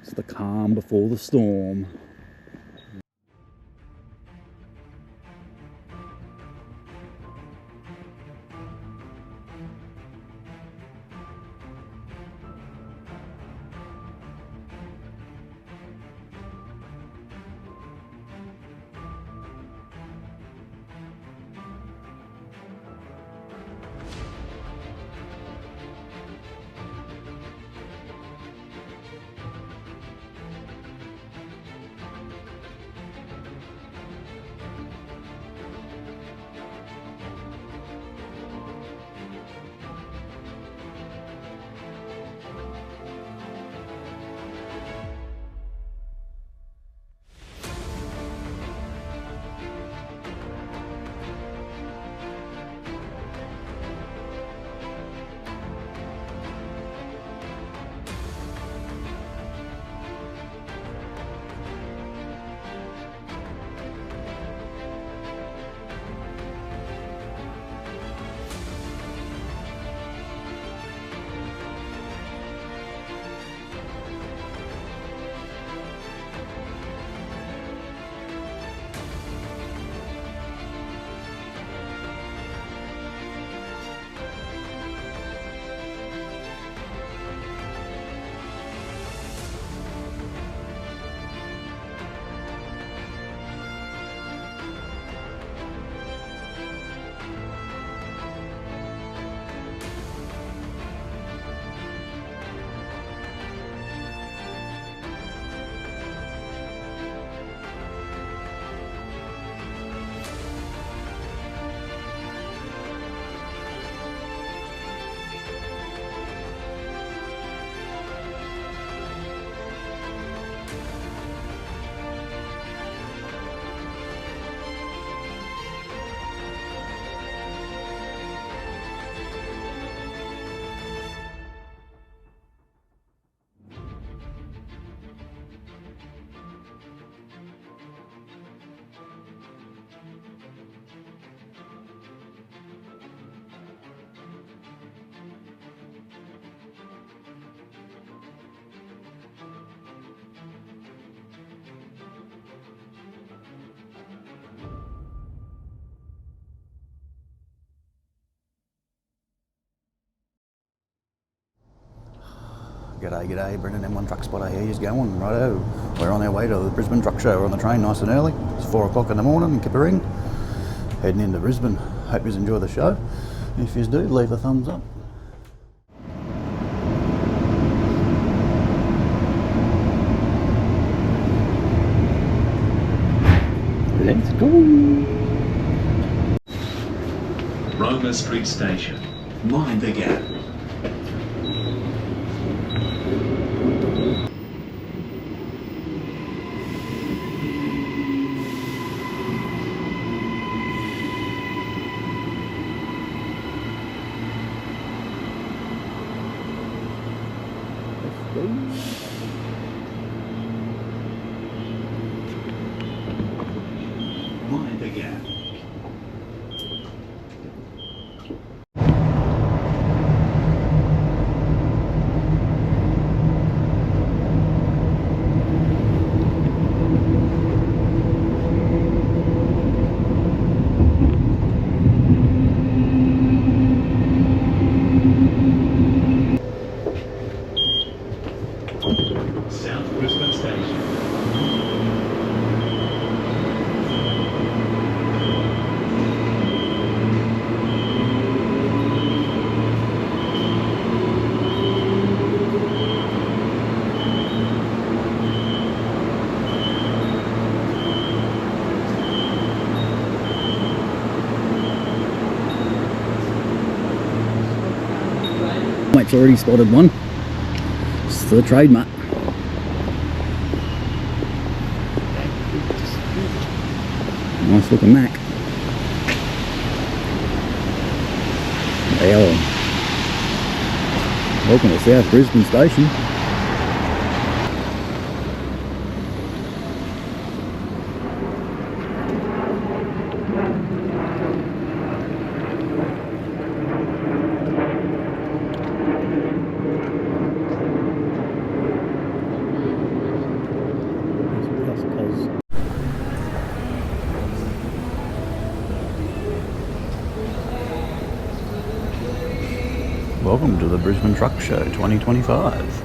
It's the calm before the storm. G'day, Brendan, M1 Truck Spotter here. He's going, righto. We're on our way to the Brisbane Truck Show. We're on the train nice and early. It's 4 o'clock in the morning in Kippering. Heading into Brisbane. Hope you enjoy the show. If you do, leave a thumbs up. Let's go. Roma Street Station. Mind the gap. Mind the gap. South Brisbane Station. Mate's already spotted one. It's the trade Mutt. Nice looking Mack. Well, welcome to South Brisbane Station. welcome to the Brisbane Truck Show 2025.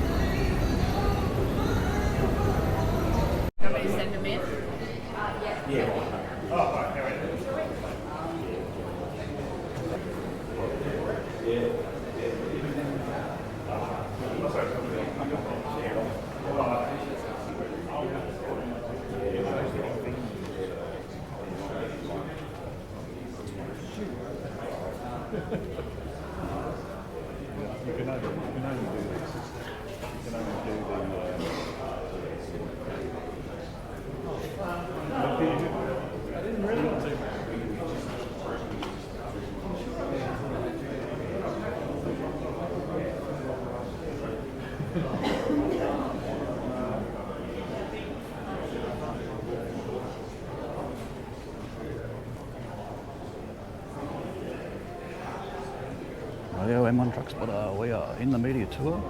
Rightio, M1 Trucks, but we are in the media tour,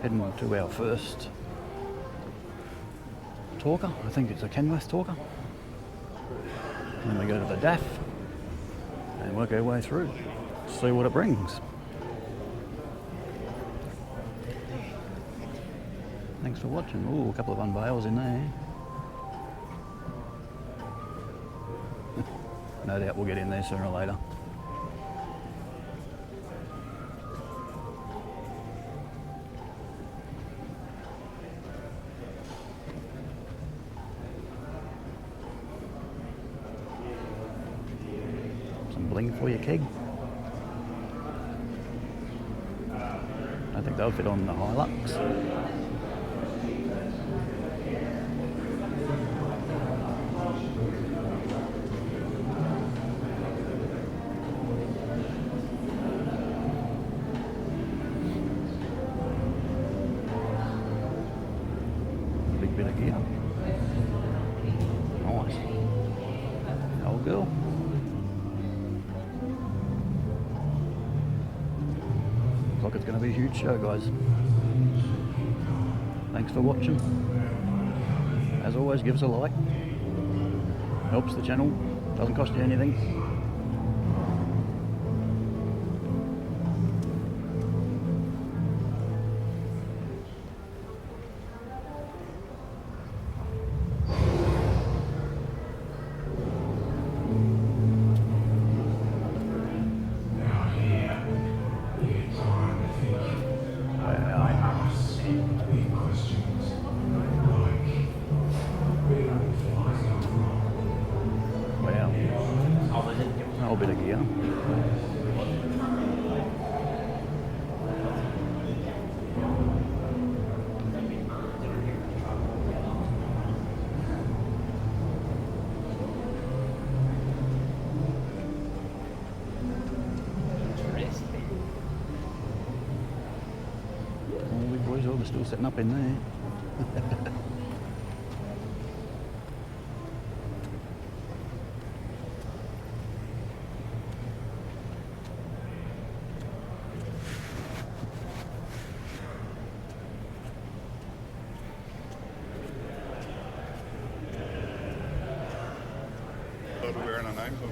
heading to our first talker. I think it's a Kenworth talker. And then we go to the DAF and work our way through, see what it brings. Thanks for watching. Ooh, a couple of unveils in there. No doubt we'll get in there sooner or later. Some bling for your keg. I think they'll fit on the Hilux. Bit of gear. Nice. Old girl. Looks like it's going to be a huge show, guys. Thanks for watching. As always, give us a like. Helps the channel. Doesn't cost you anything. A whole bit of gear. All the boys are still setting up in there. Wearing our names on.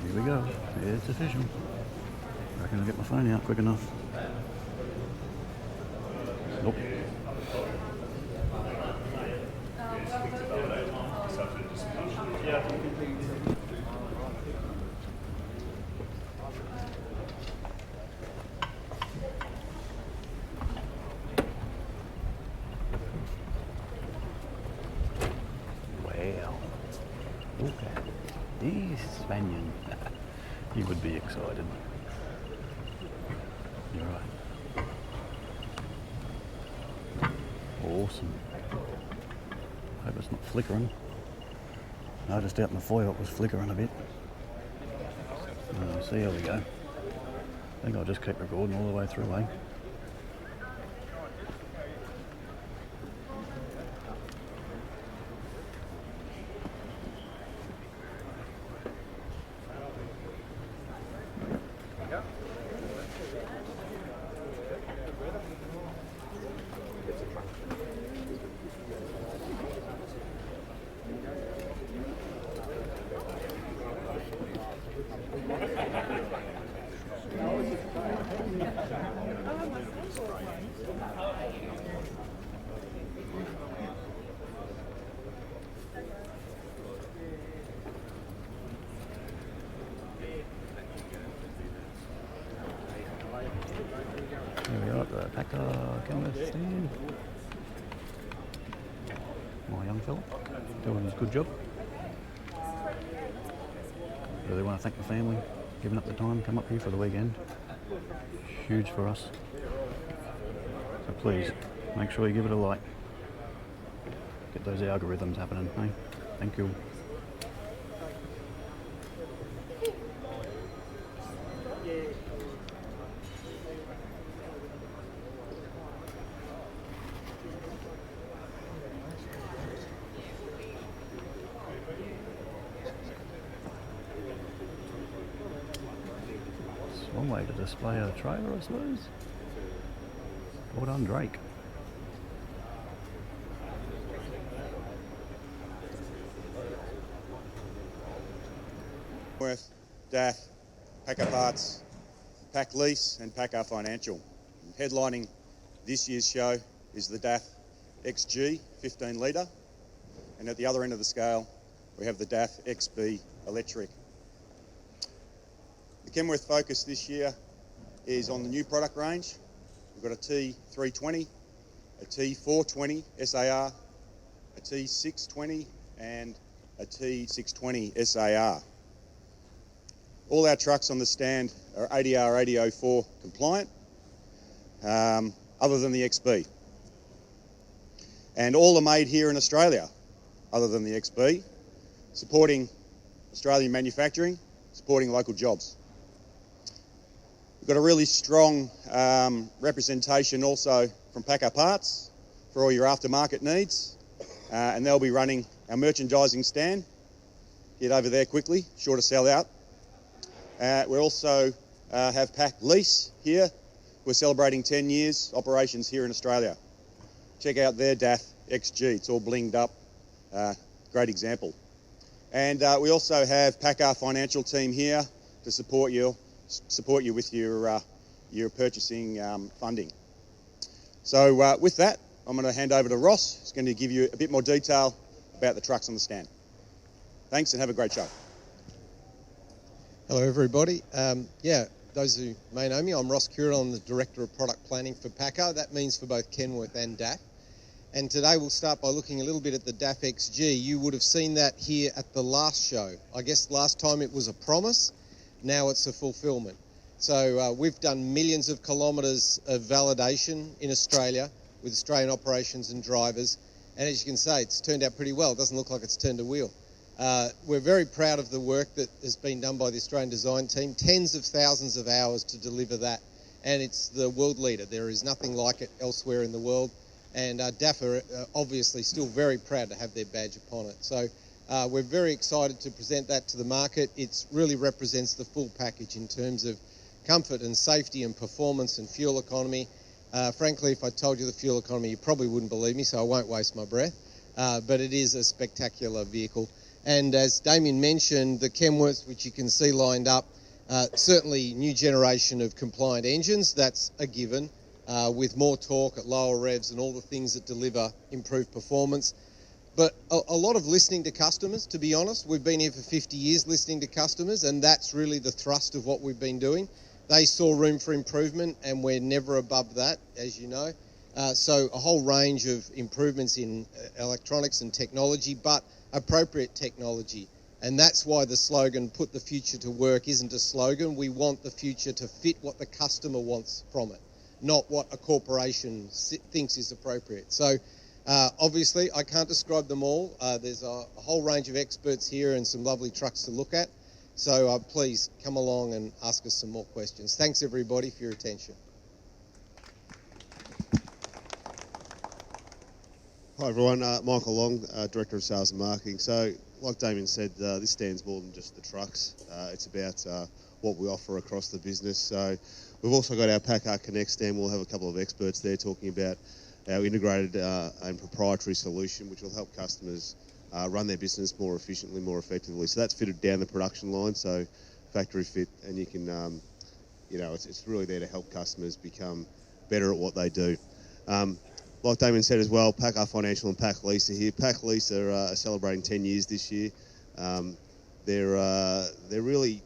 Here we go. It's official. I reckon I'll get my phone out quick enough. Nope. Look at this Spaniard. He would be excited. You're right. Awesome. Hope it's not flickering. Noticed out in the foyer it was flickering a bit. See how we go. I think I'll just keep recording all the way through, eh? Paccar Kenworth stand. My young fella doing his good job. Really want to thank the family giving up the time, come up here for the weekend. Huge for us. So please, make sure you give it a like. Get those algorithms happening, hey? Thank you. It's one way to display a trailer, I suppose. Well done, Drake. Kenworth DAF Paccar Parts, Pack Lease and Paccar Financial. Headlining this year's show is the DAF XG 15 litre, and at the other end of the scale we have the DAF XB electric. The Kenworth focus this year is on the new product range. We've got a T320, a T420 SAR, a T620 and a T620 SAR. All our trucks on the stand are ADR 8004 compliant, other than the XB. And all are made here in Australia, other than the XB, supporting Australian manufacturing, supporting local jobs. We've got a really strong representation also from Paccar Parts for all your aftermarket needs, and they'll be running our merchandising stand. Get over there quickly, sure to sell out. We also have Pack Lease here. We're celebrating 10 years operations here in Australia. Check out their DAF XG, it's all blinged up, great example. And we also have Paccar Financial team here to support you with your purchasing funding. So with that, I'm going to hand over to Ross, who's going to give you a bit more detail about the trucks on the stand. Thanks and have a great show. Hello everybody. Those who may know me, I'm Ross Curran. I'm the Director of Product Planning for Paccar. That means for both Kenworth and DAF. And today we'll start by looking a little bit at the DAF XG. You would have seen that here at the last show. I guess last time it was a promise, now it's a fulfilment. So we've done millions of kilometres of validation in Australia with Australian operations and drivers. And as you can say, it's turned out pretty well. It doesn't look like it's turned a wheel. We're very proud of the work that has been done by the Australian design team, tens of thousands of hours to deliver that, and it's the world leader. There is nothing like it elsewhere in the world, and DAF are obviously still very proud to have their badge upon it. So we're very excited to present that to the market. It really represents the full package in terms of comfort and safety and performance and fuel economy. Frankly, if I told you the fuel economy, you probably wouldn't believe me, so I won't waste my breath, but it is a spectacular vehicle. And as Damien mentioned, the Kenworth, which you can see lined up, certainly new generation of compliant engines, that's a given, with more torque at lower revs and all the things that deliver improved performance. But a lot of listening to customers, to be honest. We've been here for 50 years listening to customers, and that's really the thrust of what we've been doing. They saw room for improvement, and we're never above that, as you know. So a whole range of improvements in electronics and technology, but appropriate technology. And that's why the slogan, put the future to work, isn't a slogan. We want the future to fit what the customer wants from it, not what a corporation thinks is appropriate. So obviously I can't describe them all. There's a whole range of experts here and some lovely trucks to look at. So please come along and ask us some more questions. Thanks everybody for your attention. Hi everyone, Michael Long, Director of Sales and Marketing. So, like Damien said, this stands more than just the trucks. It's about what we offer across the business. So, we've also got our Paccar Connect stand. We'll have a couple of experts there talking about our integrated and proprietary solution, which will help customers run their business more efficiently, more effectively. So that's fitted down the production line, so factory fit, and you can, it's really there to help customers become better at what they do. Like Damien said as well, Paccar Financial and Pack Lease are here. Pack Lease are celebrating 10 years this year. They're really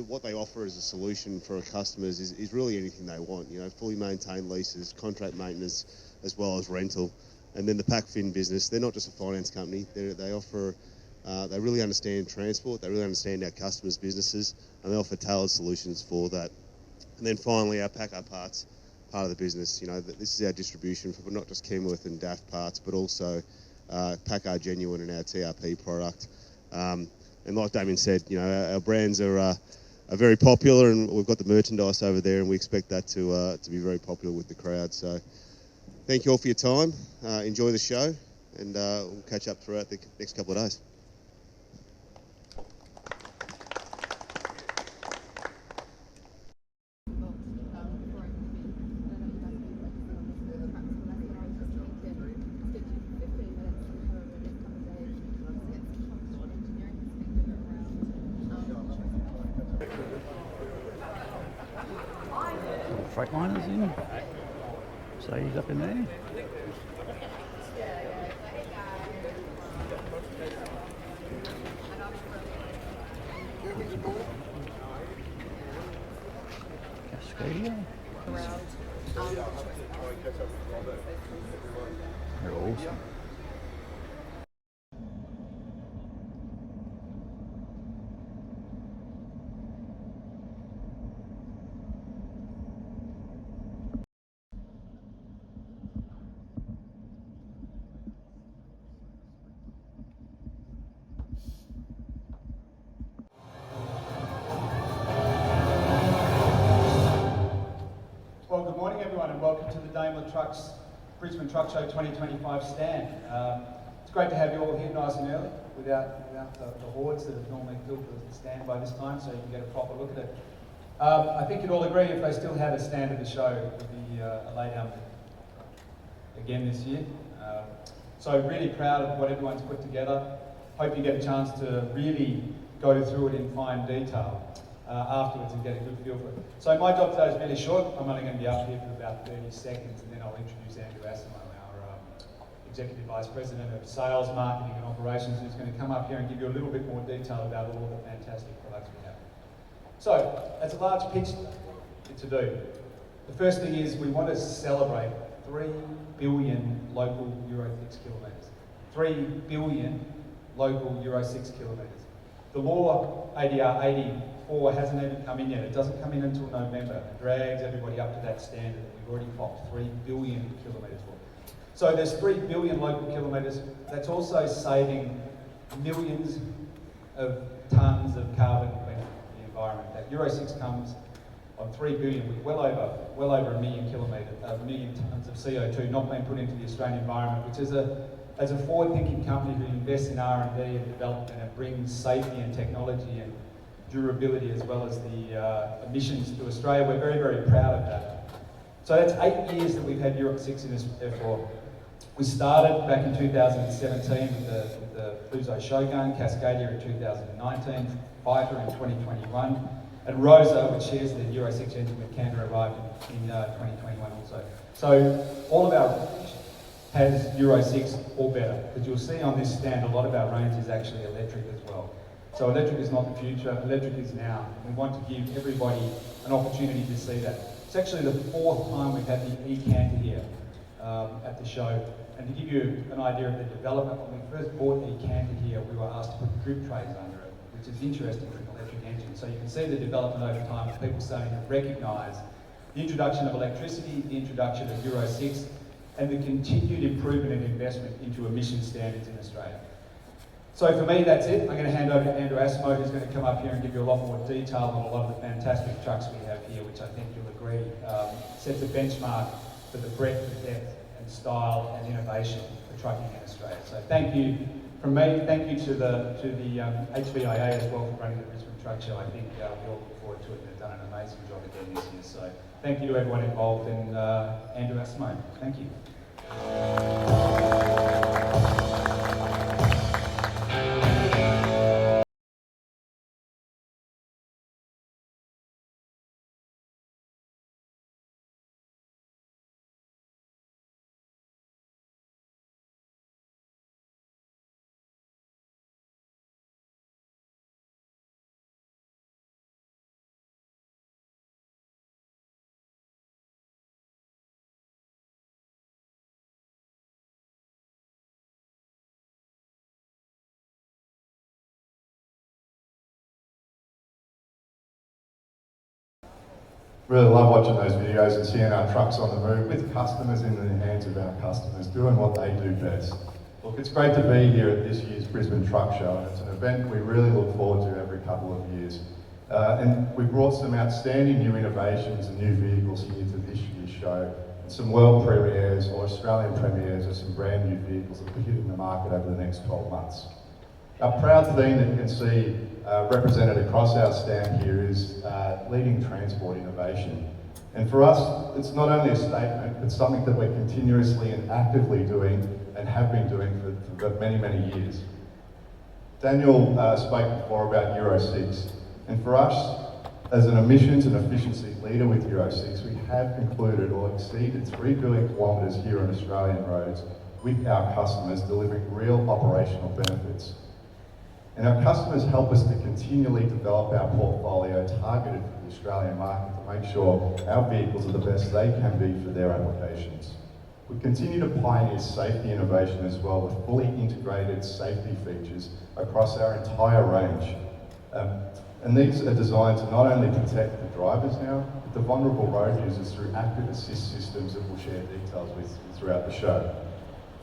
what they offer as a solution for our customers is really anything they want. You know, fully maintained leases, contract maintenance, as well as rental. And then the PacFin business, they're not just a finance company. They offer, they really understand transport. They really understand our customers' businesses, and they offer tailored solutions for that. And then finally, our Paccar parts part of the business. You know, this is our distribution for not just Kenworth and DAF parts, but also Paccar Genuine and our TRP product. And like Damien said, you know, our brands are very popular, and we've got the merchandise over there, and we expect that to be very popular with the crowd. So thank you all for your time. Enjoy the show, and we'll catch up throughout the next couple of days. Freightliner's in. So he's up in there. Scania. They're awesome. Well, good morning everyone, and welcome to the Daimler Trucks Brisbane Truck Show 2025 stand. It's great to have you all here nice and early without the hordes that have normally filled the stand by this time, so you can get a proper look at it. I think you'd all agree if they still had a stand at the show, it would be a laydown again this year. So really proud of what everyone's put together. Hope you get a chance to really go through it in fine detail afterwards and get a good feel for it. So my job today is really short. I'm only going to be up here for about 30 seconds, and then I'll introduce Andrew Asimo, our Executive Vice President of Sales, Marketing and Operations, who's going to come up here and give you a little bit more detail about all the fantastic products we have. So, that's a large pitch to do. The first thing is we want to celebrate 3 billion local Euro 6 kilometres. 3 billion local Euro 6 kilometres. The law ADR 84 hasn't even come in yet. It doesn't come in until November. It drags everybody up to that standard that we've already clocked 3 billion kilometres for. So there's 3 billion local kilometres. That's also saving millions of tonnes of carbon in the environment. That Euro 6 comes on 3 billion with well over a million tonnes of CO2 not being put into the Australian environment, which is as a forward-thinking company who invests in R&D and development and brings safety and technology and durability as well as the emissions to Australia, we're very, very proud of that. So that's 8 years that we've had Europe 6 in this for. We started back in 2017 with the Fuso Shogun, Cascadia in 2019, Fighter in 2021, and Rosa, which shares the Euro 6 engine with Canada, arrived in 2021 also. So all of our has Euro 6 or better, because you'll see on this stand a lot of our range is actually electric as well. So electric is not the future, electric is now. We want to give everybody an opportunity to see that. It's actually the 4th time we've had the e-Canter here at the show. And to give you an idea of the development, when we first bought e-Canter here, we were asked to put drip trays under it, which is interesting for an electric engine. So you can see the development over time of people starting to recognise the introduction of electricity, the introduction of Euro 6, and the continued improvement and investment into emission standards in Australia. So for me, that's it. I'm going to hand over to Andrew Asimo, who's going to come up here and give you a lot more detail on a lot of the fantastic trucks we have here, which I think you'll agree sets a benchmark for the breadth and depth and style and innovation for trucking in Australia. So thank you from me. Thank you to the HVIA as well for running the Brisbane Truck Show. I think we all look forward to it, and they've done an amazing job again this year. So thank you to everyone involved, and Andrew Asimo. Thank you. Really love watching those videos and seeing our trucks on the move with customers in the hands of our customers, doing what they do best. Look, it's great to be here at this year's Brisbane Truck Show, and it's an event we really look forward to every couple of years. And we brought some outstanding new innovations and new vehicles here to this year's show, and some world premieres or Australian premieres of some brand new vehicles that will be hitting the market over the next 12 months. Our proud theme that you can see represented across our stand here is leading transport innovation. And for us, it's not only a statement, it's something that we're continuously and actively doing and have been doing for many, many years. Daniel spoke before about Euro 6. And for us, as an emissions and efficiency leader with Euro 6, we have concluded or exceeded 3 billion kilometres here on Australian roads with our customers, delivering real operational benefits. And our customers help us to continually develop our portfolio targeted for the Australian market to make sure our vehicles are the best they can be for their applications. We continue to pioneer safety innovation as well with fully integrated safety features across our entire range. And these are designed to not only protect the drivers now, but the vulnerable road users through active assist systems that we'll share details with throughout the show.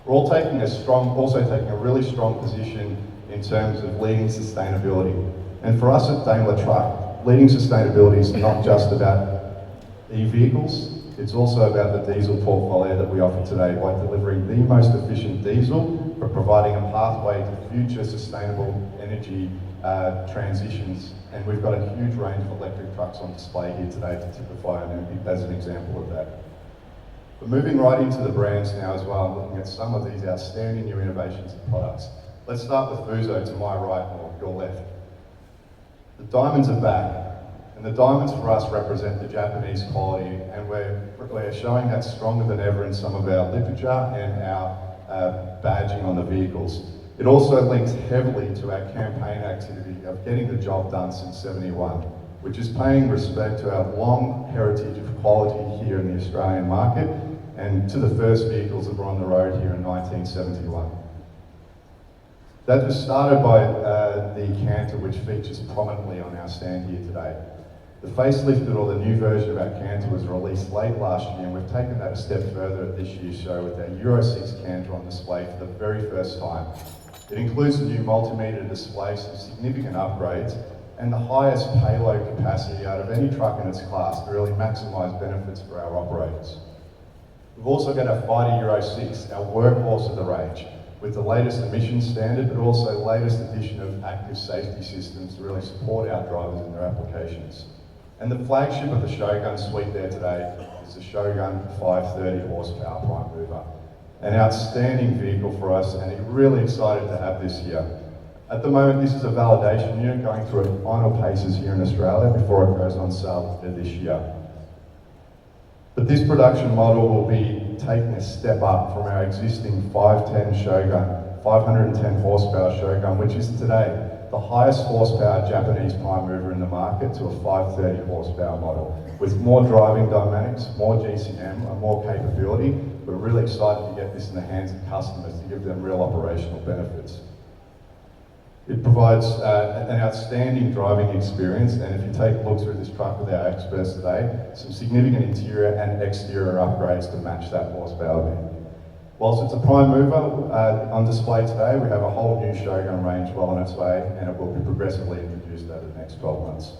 We're also taking a really strong position in terms of leading sustainability. And for us at Daimler Truck, leading sustainability is not just about e-vehicles, it's also about the diesel portfolio that we offer today by delivering the most efficient diesel, but providing a pathway to future sustainable energy transitions. And we've got a huge range of electric trucks on display here today to typify as an example of that. But moving right into the brands now as well, and looking at some of these outstanding new innovations and products. Let's start with Fuso to my right or your left. The diamonds are back, and the diamonds for us represent the Japanese quality, and we're showing that stronger than ever in some of our literature and our badging on the vehicles. It also links heavily to our campaign activity of getting the job done since '71, which is paying respect to our long heritage of quality here in the Australian market and to the first vehicles that were on the road here in 1971. That was started by the Canter, which features prominently on our stand here today. The facelifted or the new version of our Canter was released late last year, and we've taken that a step further at this year's show with our Euro 6 Canter on display for the very first time. It includes a new multimeter display, some significant upgrades, and the highest payload capacity out of any truck in its class to really maximise benefits for our operators. We've also got our Fighter Euro 6, our workhorse of the range, with the latest emissions standard, but also the latest addition of active safety systems to really support our drivers in their applications. And the flagship of the Shogun suite there today is the Shogun 530 horsepower prime mover. An outstanding vehicle for us, and really excited to have this here. At the moment, this is a validation unit going through its final paces here in Australia before it goes on sale this year. But this production model will be taking a step up from our existing 510 Shogun, 510 horsepower Shogun, which is today the highest horsepower Japanese prime mover in the market, to a 530 horsepower model. With more driving dynamics, more GCM, and more capability, we're really excited to get this in the hands of customers to give them real operational benefits. It provides an outstanding driving experience, and if you take a look through this truck with our experts today, some significant interior and exterior upgrades to match that horsepower band. Whilst it's a prime mover, on display today we have a whole new Shogun range well on its way, and it will be progressively introduced over the next 12 months.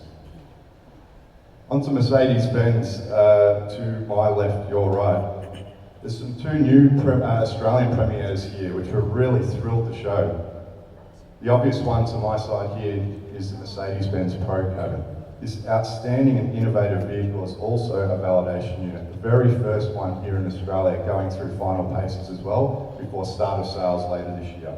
Onto Mercedes-Benz, to my left, your right. There's some two new Australian premieres here, which we're really thrilled to show. The obvious one to my side here is the Mercedes-Benz Pro Cabin. This outstanding and innovative vehicle is also a validation unit, the very first one here in Australia, going through final paces as well before start of sales later this year.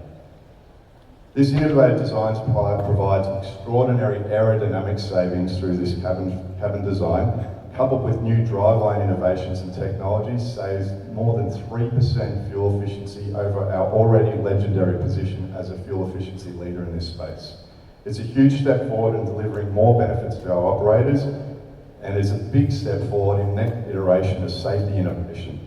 This innovative design provides extraordinary aerodynamic savings through this cabin design, coupled with new driveline innovations and technologies, saves more than 3% fuel efficiency over our already legendary position as a fuel efficiency leader in this space. It's a huge step forward in delivering more benefits to our operators, and it's a big step forward in next iteration of safety innovation.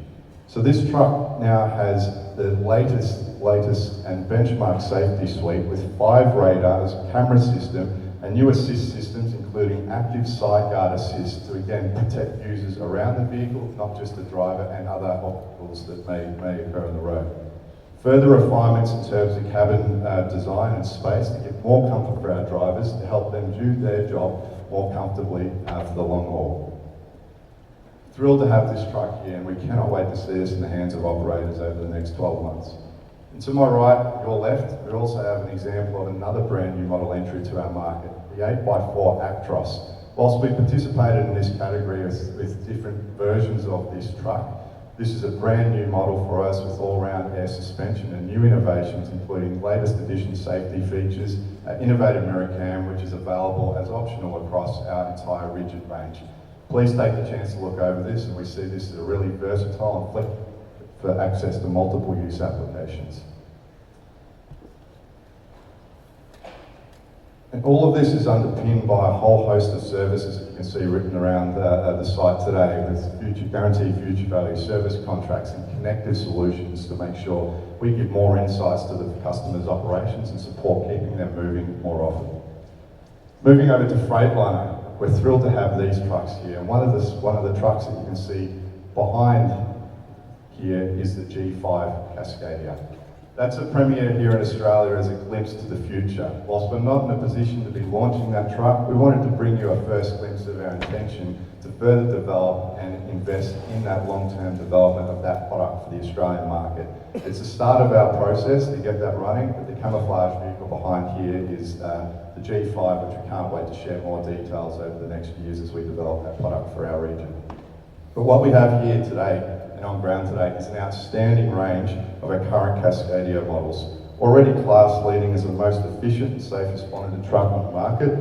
So this truck now has the latest and benchmark safety suite with 5 radars, camera system, and new assist systems including active side guard assist to again protect users around the vehicle, not just the driver and other obstacles that may occur on the road. Further refinements in terms of cabin design and space to give more comfort for our drivers to help them do their job more comfortably for the long haul. Thrilled to have this truck here, and we cannot wait to see this in the hands of operators over the next 12 months. And to my right, your left, we also have an example of another brand new model entry to our market, the 8x4 Actros. Whilst we participated in this category with different versions of this truck, this is a brand new model for us with all-round air suspension and new innovations, including latest edition safety features, innovative mirror cam, which is available as optional across our entire rigid range. Please take the chance to look over this, and we see this as a really versatile and flexible for access to multiple use applications. And all of this is underpinned by a whole host of services that you can see written around the site today, with guaranteed future value service contracts and connected solutions to make sure we give more insights to the customer's operations and support keeping them moving more often. Moving over to Freightliner, we're thrilled to have these trucks here, and one of the trucks that you can see behind here is the G5 Cascadia. That's a premiere here in Australia as a glimpse to the future. Whilst we're not in a position to be launching that truck, we wanted to bring you a first glimpse of our intention to further develop and invest in that long-term development of that product for the Australian market. It's the start of our process to get that running, but the camouflage vehicle behind here is the G5, which we can't wait to share more details over the next years as we develop that product for our region. But what we have here today, on ground today, is an outstanding range of our current Cascadia models. Already class leading as the most efficient and safest bonded truck on the market.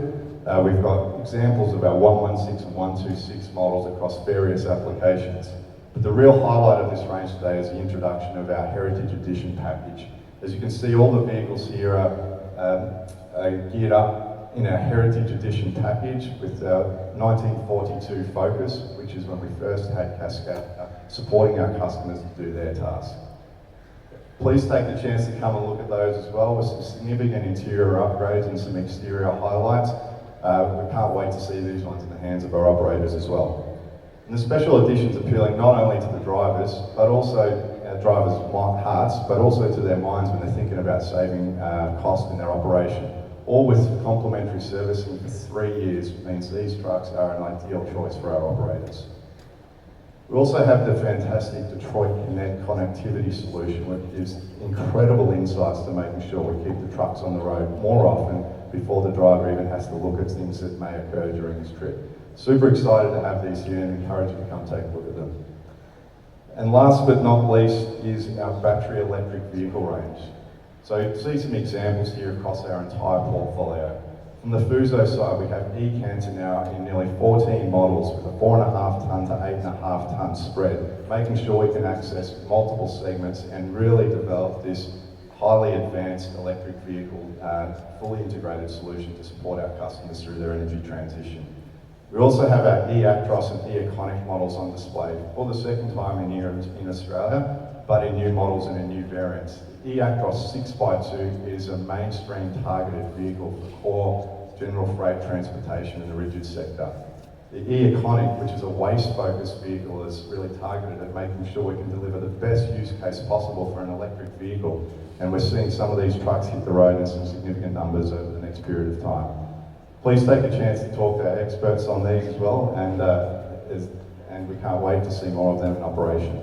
We've got examples of our 116 and 126 models across various applications. But the real highlight of this range today is the introduction of our Heritage Edition package. As you can see, all the vehicles here are geared up in our Heritage Edition package with our 1942 Focus, which is when we first had Cascadia, supporting our customers to do their tasks. Please take the chance to come and look at those as well, with some significant interior upgrades and some exterior highlights. We can't wait to see these ones in the hands of our operators as well. And the special editions appealing not only to the drivers, but also drivers' hearts, but also to their minds when they're thinking about saving cost in their operation. All with complimentary servicing for 3 years means these trucks are an ideal choice for our operators. We also have the fantastic Detroit Connect connectivity solution, which gives incredible insights to making sure we keep the trucks on the road more often before the driver even has to look at things that may occur during his trip. Super excited to have these here and encourage you to come take a look at them. And last but not least is our battery electric vehicle range. So you see some examples here across our entire portfolio. From the Fuso side, we have e-Canter now in nearly 14 models with a 4.5 tonne to 8.5 tonne spread, making sure we can access multiple segments and really develop this highly advanced electric vehicle, fully integrated solution to support our customers through their energy transition. We also have our e-Actros and e-Iconic models on display for the second time in Australia, but in new models and in new variants. The e-Actros 6x2 is a mainstream targeted vehicle for core general freight transportation in the rigid sector. The e-Iconic, which is a waste-focused vehicle, is really targeted at making sure we can deliver the best use case possible for an electric vehicle. And we're seeing some of these trucks hit the road in some significant numbers over the next period of time. Please take a chance to talk to our experts on these as well, and we can't wait to see more of them in operation.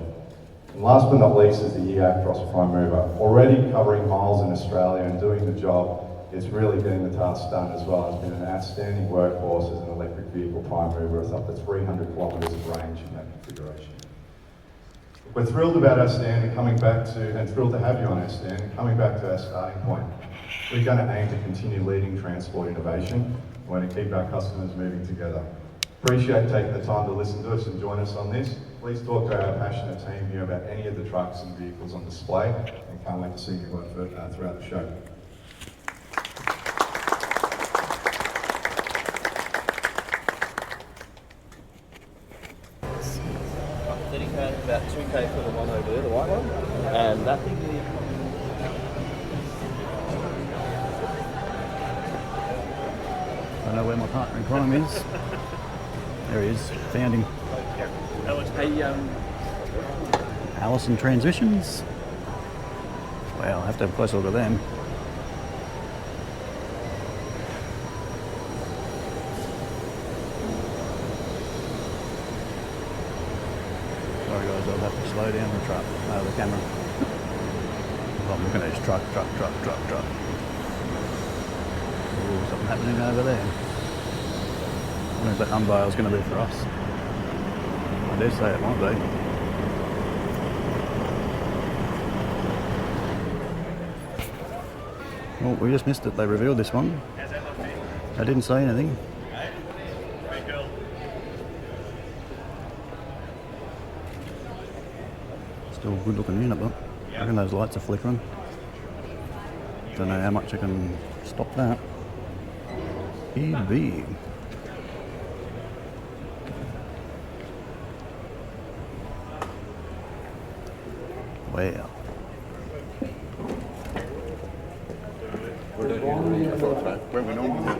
And last but not least is the e-Actros Prime Mover. Already covering miles in Australia and doing the job, it's really getting the task done as well. It's been an outstanding workhorse as an electric vehicle prime mover with up to 300 kilometres of range in that configuration. We're thrilled about our stand and thrilled to have you on our stand and coming back to our starting point. We're going to aim to continue leading transport innovation. We're going to keep our customers moving together. Appreciate taking the time to listen to us and join us on this. Please talk to our passionate team here about any of the trucks and vehicles on display, and can't wait to see you throughout the show. About 2K for the one over there, the white one, and that thing. I know where my partner in crime is. There he is. Found him. Hey, Allison Transmissions. Wow, I'll have to have a close look at them. Sorry guys, I'll have to slow down the truck, the camera. I'm looking at this truck. Ooh, something happening over there. I wonder if that unveil's going to be for us. I dare say it might be. Oh, we just missed it. They revealed this one. They didn't say anything. Still good looking unit, but I reckon those lights are flickering. Don't know how much I can stop that. EB. Well. Where we normally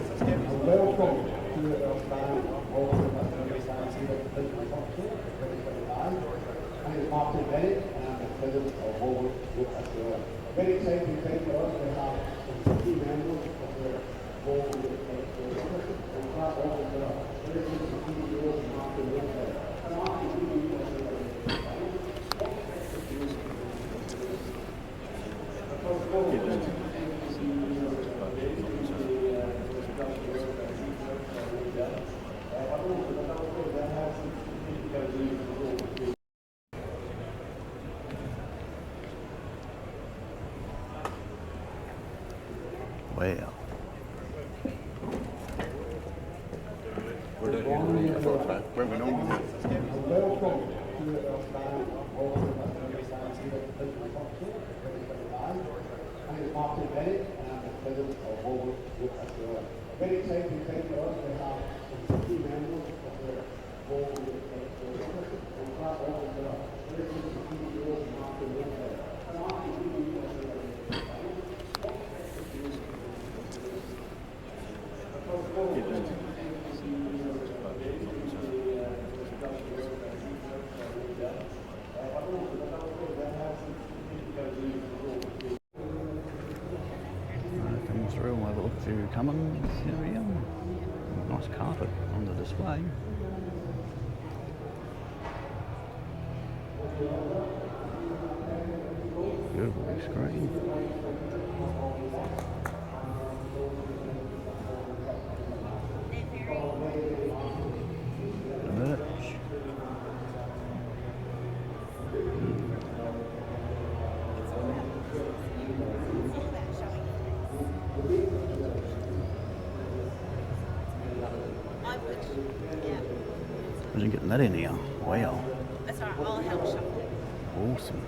Well. where we normally Come through, we'll have a look through Cummins. Here we go. Nice carpet on the display. Beautiful big screen. The merch. Imagine getting that in here. Wow. That's all right, I'll help shuffle. Awesome.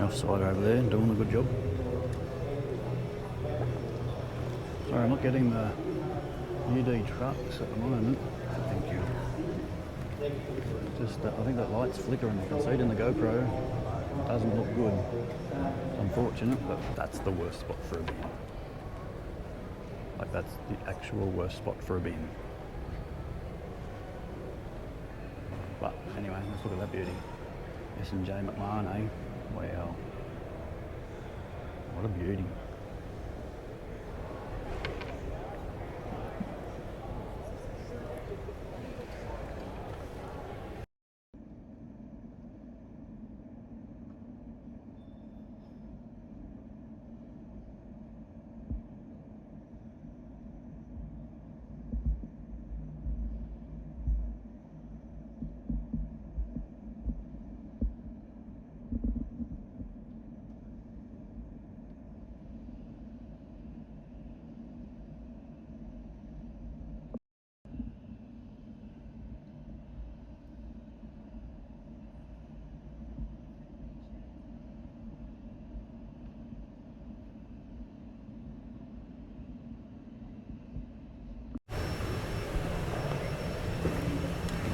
Offside over there, doing a good job. Sorry, I'm not getting the UD trucks at the moment. Thank you. Just, I think that light's flickering. I can see it in the GoPro. It doesn't look good. It's unfortunate, but that's the worst spot for a bin. Like, that's the actual worst spot for a bin. But anyway, let's look at that beauty. S&J Maclean, eh? Wow. What a beauty.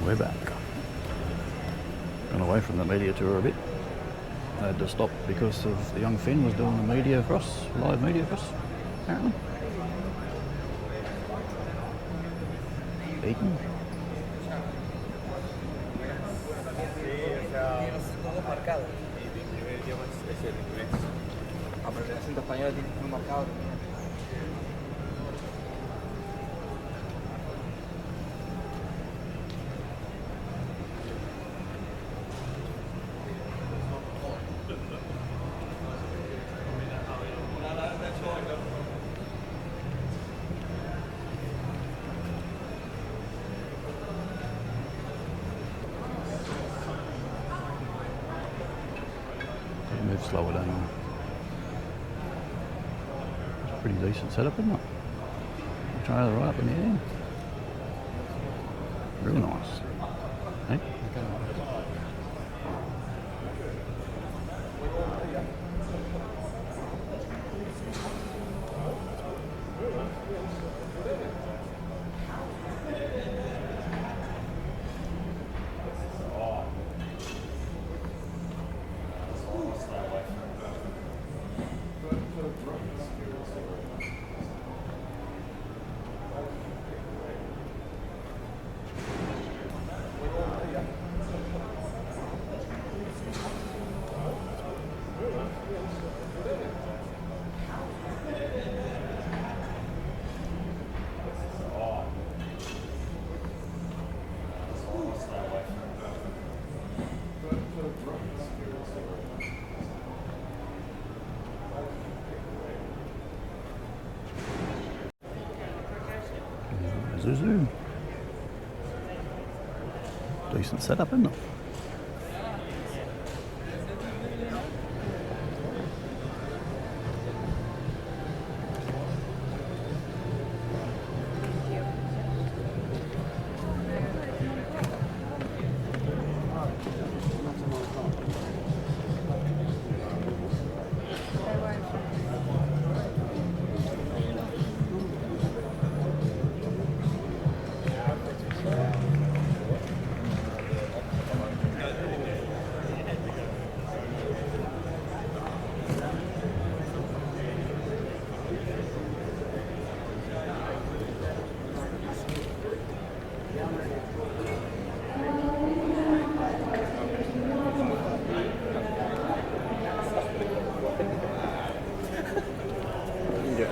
We're back. Gone away from the media tour a bit. I had to stop because of the young Finn was doing the media for us, live media for us, apparently. Beacon. Todo marcado. El idioma es el inglés. Ah, pero el acento español tiene muy marcado. Move slower down. It's a pretty decent setup, isn't it? Trailer right up in the air. Real nice. Hey? Zuzu. Decent setup, isn't it?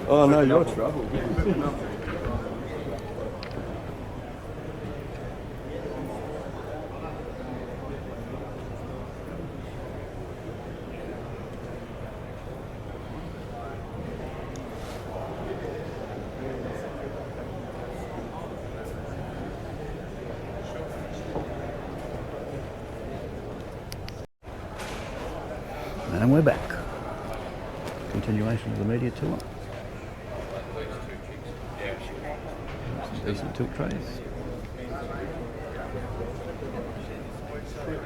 Oh no, you're trouble. And we're back. Continuation of the media tour. Some decent tilt trays.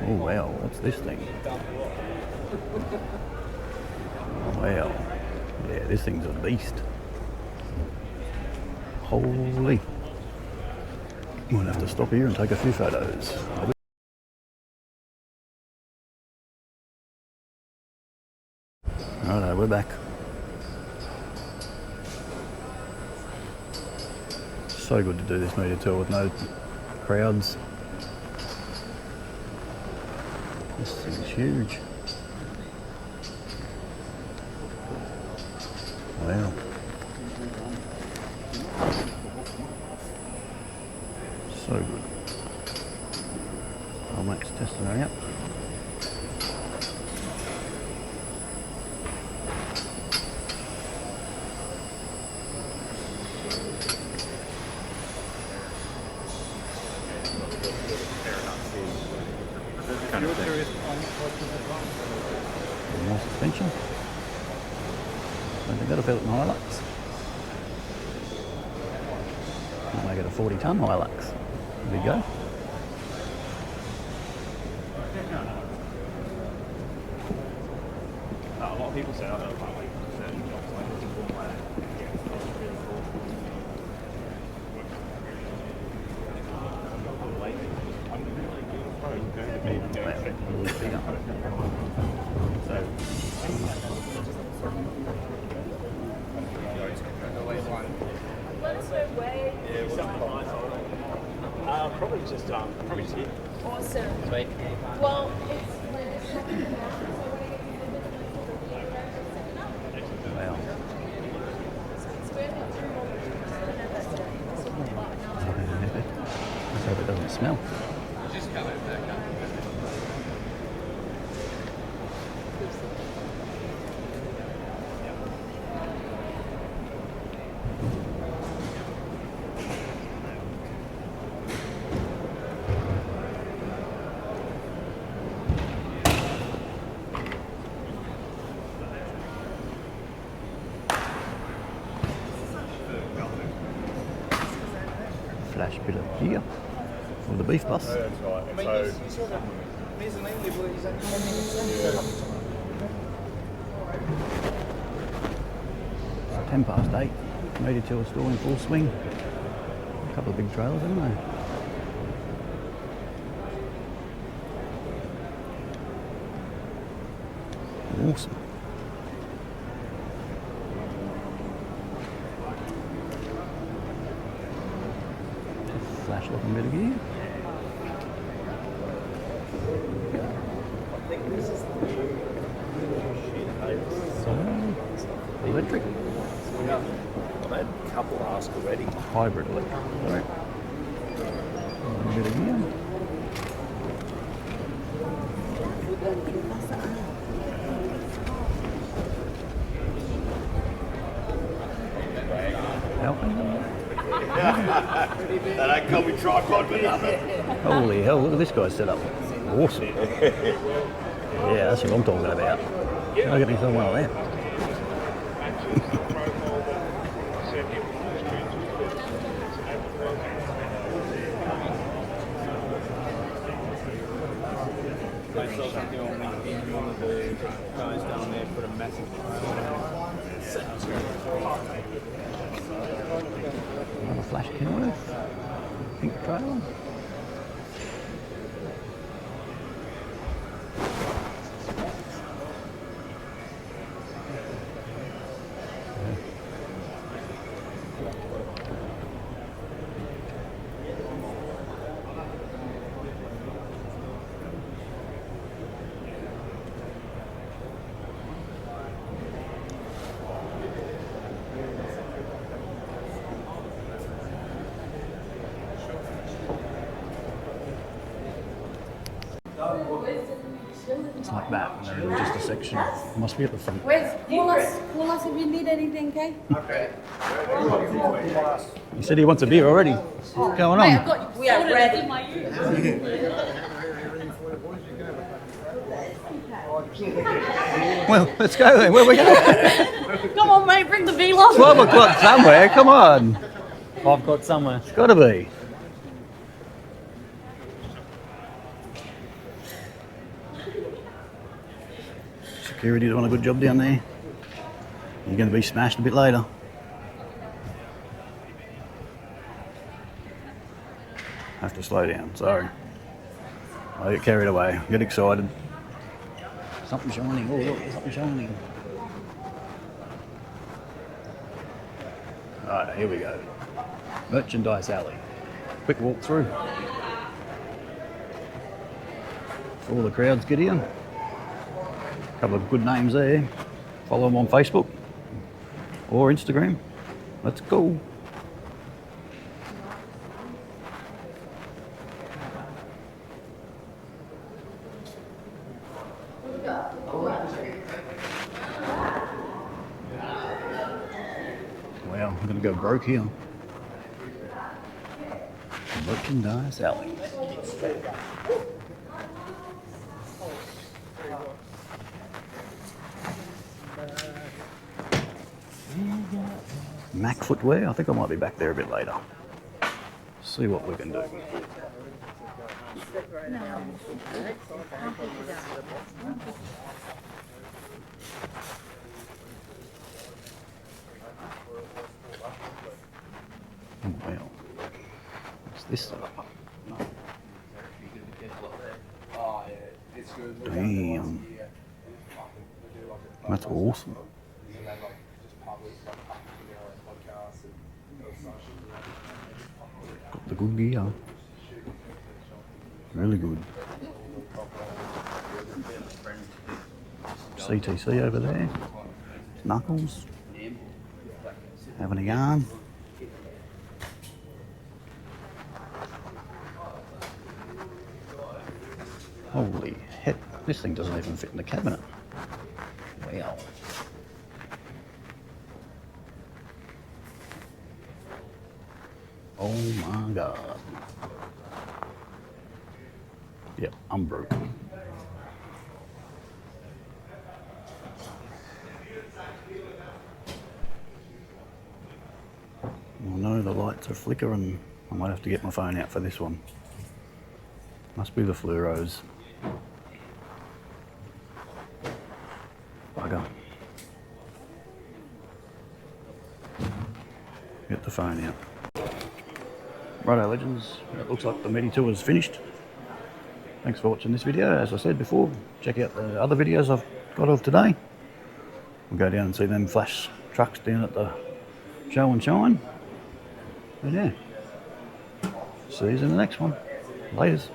Oh wow, what's this thing? Wow. Yeah, this thing's a beast. Holy. Might have to stop here and take a few photos. Righto, we're back. So good to do this media tour with no crowds. This thing's huge. Wow. So good. Oh, Mack's testing her out. More suspension. Don't think that'll fit in Hilux. Might make it a 40-ton Hilux. There we go. A lot of people say, I don't know, Probably just here. Awesome. Sweet. Well, Wow. Let's hope it doesn't smell. Flash bit of gear for the beef bus. That's right. It's 10 past 8. Media till still in full swing. A couple of big trailers, haven't they? Awesome. Flash looking bit of gear. Electric. I've had a couple ask already. Hybrid electric. Right. A bit of gear. They don't come with tripod with nothing. Holy hell, look at this guy's setup. Awesome. Yeah, that's what I'm talking about. I'll get myself one of them. Guys down there put a massive Another flash Kenworth. Pink trailer. It's like that, and then just a section. Must be at the front. call us if you need anything, okay? He said he wants a beer already. What's going on? We are ready. Well, let's go then. Where we going? Come on, mate, bring the V-Log. 12 o'clock somewhere. Come on. I've got somewhere. It's got to be. Security doing a good job down there. You're going to be smashed a bit later. Have to slow down, sorry. I get carried away, get excited. Something shining, oh look, there's something shining. Alright, here we go. Merchandise alley. Quick walk through. All the crowds get in. A couple of good names there. Follow them on Facebook or Instagram. Let's go. Wow, I'm gonna go broke here. Merchandise alley. Mack footwear. I think I might be back there a bit later. See what we can do. Oh, wow. What's this stuff? Damn. That's awesome. Got the good gear. Really good. CTC over there. Knuckles. Having a yarn. Holy heck, this thing doesn't even fit in the cabinet. Wow. Oh my God. Yep, I'm broken. I know the lights are flickering. I might have to get my phone out for this one. Must be the fluoros. Bugger. Get the phone out. Righto legends, it looks like the Medi tour is finished. Thanks for watching this video. As I said before, check out the other videos I've got of today. We'll go down and see them flash trucks down at the show and shine. And yeah, see you in the next one. Laters.